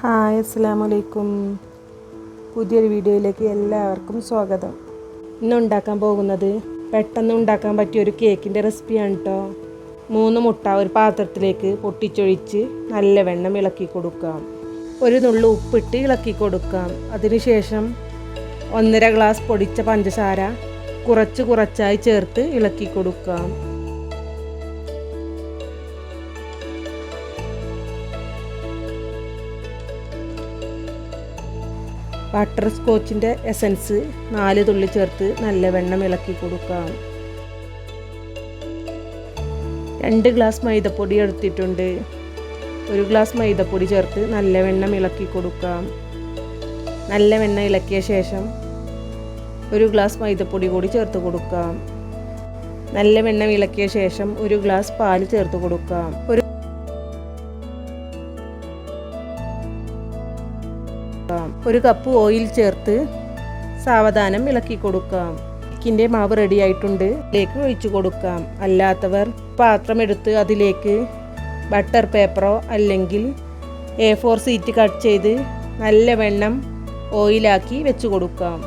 Hi അസ്സലാമു അലൈക്കും. പുതിയൊരു വീഡിയോയിലേക്ക് എല്ലാവർക്കും സ്വാഗതം. ഇന്ന് ഉണ്ടാക്കാൻ പോകുന്നത് പെട്ടെന്ന് ഉണ്ടാക്കാൻ പറ്റിയൊരു കേക്കിൻ്റെ റെസിപ്പിയാണ് കേട്ടോ. 3 മുട്ട ഒരു പാത്രത്തിലേക്ക് പൊട്ടിച്ചൊഴിച്ച് നല്ലവണ്ണം ഇളക്കി കൊടുക്കാം. ഒരു നുള്ളു ഉപ്പിട്ട് ഇളക്കി കൊടുക്കാം. അതിനുശേഷം 1.5 ഗ്ലാസ് പൊടിച്ച പഞ്ചസാര കുറച്ചായി ചേർത്ത് ഇളക്കി കൊടുക്കാം. ബട്ടർ സ്കോച്ചിൻ്റെ എസൻസ് 4 തുള്ളി ചേർത്ത് നല്ലവണ്ണം ഇളക്കി കൊടുക്കാം. 2 ഗ്ലാസ് മൈദപ്പൊടി എടുത്തിട്ടുണ്ട്. 1 ഗ്ലാസ് മൈദപ്പൊടി ചേർത്ത് നല്ലവണ്ണം ഇളക്കി കൊടുക്കാം. നല്ലവണ്ണം ഇളക്കിയ ശേഷം 1 ഗ്ലാസ് മൈദപ്പൊടി കൂടി ചേർത്ത് കൊടുക്കാം. നല്ലവണ്ണം ഇളക്കിയ ശേഷം 1 ഗ്ലാസ് പാൽ ചേർത്ത് കൊടുക്കാം. ഒരു കപ്പ് ഓയിൽ ചേർത്ത് സാവധാനം ഇളക്കി കൊടുക്കാം. കേക്കിൻ്റെ മാവ് റെഡി ആയിട്ടുണ്ട്. ഇതിലേക്ക് ഒഴിച്ചു കൊടുക്കാം. അല്ലാത്തവർ പാത്രം എടുത്ത് അതിലേക്ക് ബട്ടർ പേപ്പറോ അല്ലെങ്കിൽ A4 ഷീറ്റ് കട്ട് ചെയ്ത് നല്ലവണ്ണം ഓയിലാക്കി വെച്ച് കൊടുക്കാം.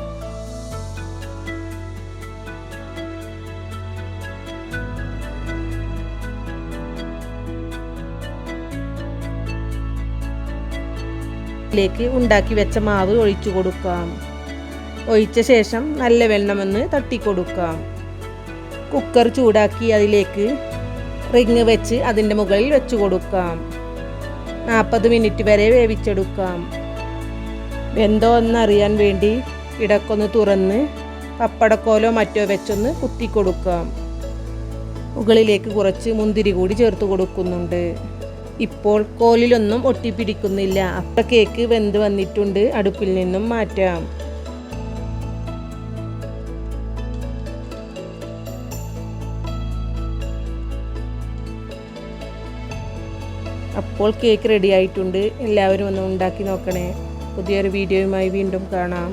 ിലേക്ക് ഉണ്ടാക്കി വെച്ച മാവ് ഒഴിച്ചു കൊടുക്കാം. ഒഴിച്ച ശേഷം നല്ലവണ്ണം ഒന്ന് തട്ടി കൊടുക്കാം. കുക്കർ ചൂടാക്കി അതിലേക്ക് റിങ് വെച്ച് അതിൻ്റെ മുകളിൽ വെച്ച് കൊടുക്കാം. 40 മിനിറ്റ് വരെ വേവിച്ചെടുക്കാം. വെന്തോ എന്നറിയാൻ വേണ്ടി ഇടക്കൊന്ന് തുറന്ന് പപ്പടക്കോലോ മറ്റോ വെച്ചൊന്ന് കുത്തി കൊടുക്കാം. മുകളിലേക്ക് കുറച്ച് മുന്തിരി കൂടി ചേർത്ത് കൊടുക്കുന്നുണ്ട്. ഇപ്പോൾ കോലിലൊന്നും ഒട്ടിപ്പിടിക്കുന്നില്ല. അപ്പോൾ കേക്ക് വെന്ത് വന്നിട്ടുണ്ട്. അടുപ്പിൽ നിന്നും മാറ്റാം. അപ്പോൾ കേക്ക് റെഡി ആയിട്ടുണ്ട്. എല്ലാവരും ഒന്ന് ഉണ്ടാക്കി നോക്കണേ. പുതിയൊരു വീഡിയോയുമായി വീണ്ടും കാണാം.